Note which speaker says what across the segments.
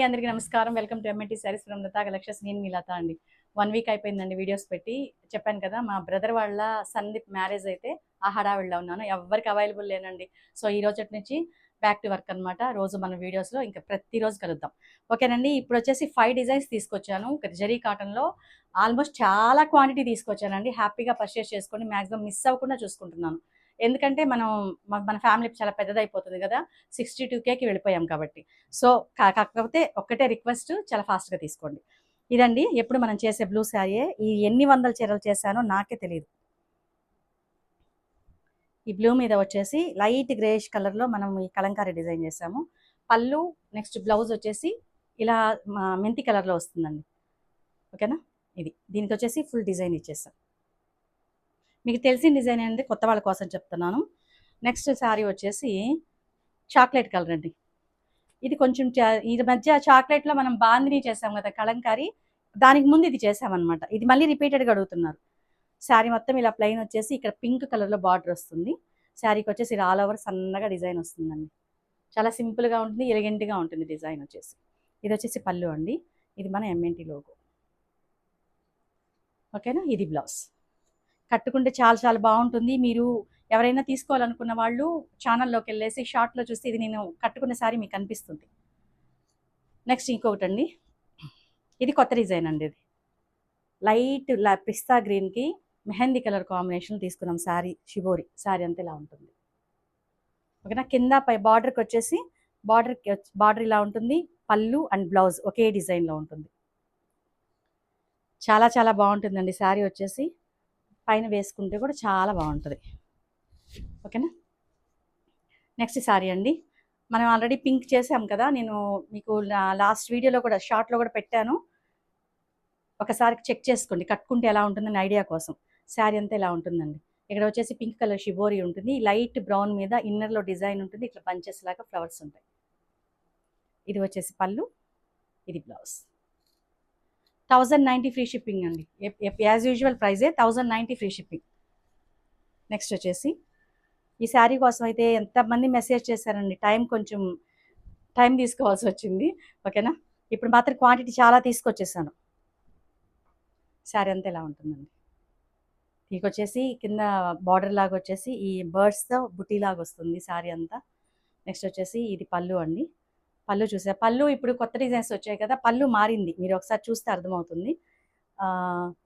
Speaker 1: అందరికీ నమస్కారం. Welcome to MNT saris from Lata collections. నేను మీ లత అండి. 1 వీక్ అయిపోయిందండి వీడియోస్ పెట్టి. చెప్పాను కదా, మా బ్రదర్ వాళ్ళ సందీప్ మ్యారేజ్ అయితే ఆ హడావిడిలో ఉన్నాను. ఎవ్వరికి అవైలబుల్ లేనండి. సో ఈ రోజటి నుంచి బ్యాక్ టు వర్క్ అనమాట. రోజు మన వీడియోస్లో ఇంకా ప్రతిరోజు కలుద్దాం. ఓకేనండి. ఇప్పుడు వచ్చేసి 5 డిజైన్స్ తీసుకొచ్చాను. జరీ కాటన్లో ఆల్మోస్ట్ చాలా క్వాంటిటీ తీసుకొచ్చానండి. హ్యాపీగా పర్చేస్ చేసుకోండి. మ్యాక్సిమం మిస్ అవ్వకుండా చూసుకుంటున్నాను. ఎందుకంటే మన ఫ్యామిలీ చాలా పెద్దదైపోతుంది కదా, 62Kకి వెళ్ళిపోయాం కాబట్టి. సో కాకపోతే ఒక్కటే రిక్వెస్ట్, చాలా ఫాస్ట్గా తీసుకోండి. ఇదండి ఎప్పుడు మనం చేసే బ్లూ శారీయే. ఈ ఎన్ని వందల చీరలు చేశానో నాకే తెలియదు. ఈ బ్లూ మీద వచ్చేసి లైట్ గ్రేష్ కలర్లో మనం ఈ కలంకారీ డిజైన్ చేసాము. పళ్ళు, నెక్స్ట్ బ్లౌజ్ వచ్చేసి ఇలా మెంతి కలర్లో వస్తుందండి. ఓకేనా. దీనికి వచ్చేసి ఫుల్ డిజైన్ ఇచ్చేసాం. మీకు తెలిసిన డిజైన్ అనేది కొత్త వాళ్ళ కోసం చెప్తున్నాను. నెక్స్ట్ శారీ వచ్చేసి చాక్లెట్ కలర్ అండి. ఇది కొంచెం ఈ మధ్య చాక్లెట్లో మనం బాందిని చేసాం కదా కలంకారీ, దానికి ముందు ఇది చేసామన్నమాట. ఇది మళ్ళీ రిపీటెడ్గా అడుగుతున్నారు. శారీ మొత్తం ఇలా ప్లెయిన్ వచ్చేసి ఇక్కడ పింక్ కలర్లో బార్డర్ వస్తుంది. శారీకి వచ్చేసి ఆల్ ఓవర్ సన్నగా డిజైన్ వస్తుందండి. చాలా సింపుల్గా ఉంటుంది, ఎలిగెంట్గా ఉంటుంది డిజైన్ వచ్చేసి. ఇది వచ్చేసి పళ్ళు అండి. ఇది మన ఎంఎన్టీ లోగో. ఓకేనా. ఇది బ్లౌజ్. కట్టుకుంటే చాలా చాలా బాగుంటుంది. మీరు ఎవరైనా తీసుకోవాలనుకున్న వాళ్ళు ఛానల్లోకి వెళ్ళేసి షార్ట్లో చూస్తే ఇది నేను కట్టుకున్న శారీ మీకు కనిపిస్తుంది. నెక్స్ట్ ఇంకొకటి అండి. ఇది కొత్త డిజైన్ అండి. ఇది లైట్ పిస్తా గ్రీన్కి మెహందీ కలర్ కాంబినేషన్ తీసుకున్నాం. శారీ షిబోరి శారీ అంతా ఇలా ఉంటుంది. ఓకేనా. కింద పై బార్డర్కి వచ్చేసి బార్డర్ ఇలా ఉంటుంది. పళ్ళు అండ్ బ్లౌజ్ ఒకే డిజైన్లో ఉంటుంది. చాలా చాలా బాగుంటుందండి శారీ వచ్చేసి. పైన వేసుకుంటే కూడా చాలా బాగుంటుంది. ఓకేనా. నెక్స్ట్ శారీ అండి. మనం ఆల్రెడీ పింక్ చేసాం కదా, నేను మీకు లాస్ట్ వీడియోలో కూడా షార్ట్లో కూడా పెట్టాను. ఒకసారి చెక్ చేసుకోండి కట్టుకుంటే ఎలా ఉంటుందని ఐడియా కోసం. శారీ అంతా ఇలా ఉంటుందండి. ఇక్కడ వచ్చేసి పింక్ కలర్ షిబోరి ఉంటుంది. లైట్ బ్రౌన్ మీద ఇన్నర్లో డిజైన్ ఉంటుంది. ఇట్లా బంచెస్ లాగా ఫ్లవర్స్ ఉంటాయి. ఇది వచ్చేసి పళ్ళు, ఇది బ్లౌజ్. 1090 ఫ్రీ షిప్పింగ్ అండి. యాజ్ యూజువల్ ప్రైజే 1090 ఫ్రీ షిప్పింగ్. నెక్స్ట్ వచ్చేసి ఈ శారీ కోసం అయితే ఎంతమంది మెసేజ్ చేశారండి. కొంచెం టైం తీసుకోవాల్సి వచ్చింది. ఓకేనా. ఇప్పుడు మాత్రం క్వాంటిటీ చాలా తీసుకొచ్చేసాను. శారీ అంతా ఇలా ఉంటుందండి. దీనికి వచ్చేసి కింద బార్డర్ లాగా వచ్చేసి ఈ బర్డ్స్తో బుటీ లాగా వస్తుంది శారీ అంతా. నెక్స్ట్ వచ్చేసి ఇది పళ్ళు అండి. పళ్ళు చూసారు. పళ్ళు ఇప్పుడు కొత్త డిజైన్స్ వచ్చాయి కదా, పళ్ళు మారింది. మీరు ఒకసారి చూస్తే అర్థమవుతుంది.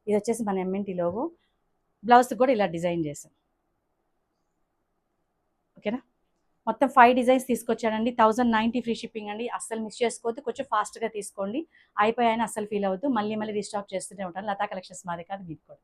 Speaker 1: ఇది వచ్చేసి మన ఎంఎన్టీ లోగో. బ్లౌజ్ కూడా ఇలా డిజైన్ చేసాం. ఓకేనా. మొత్తం 5 డిజైన్స్ తీసుకొచ్చానండి. 1090 ఫ్రీ షిప్పింగ్ అండి. అస్సలు మిస్ చేసుకోవద్దు. కొంచెం ఫాస్ట్గా తీసుకోండి. అయిపోయాయని అస్సలు ఫీల్ అవ్వద్దు. మళ్ళీ రీస్టాక్ చేస్తూనే ఉంటాను. లతా కలెక్షన్స్ మాదే కాదు, మీకు కూడా.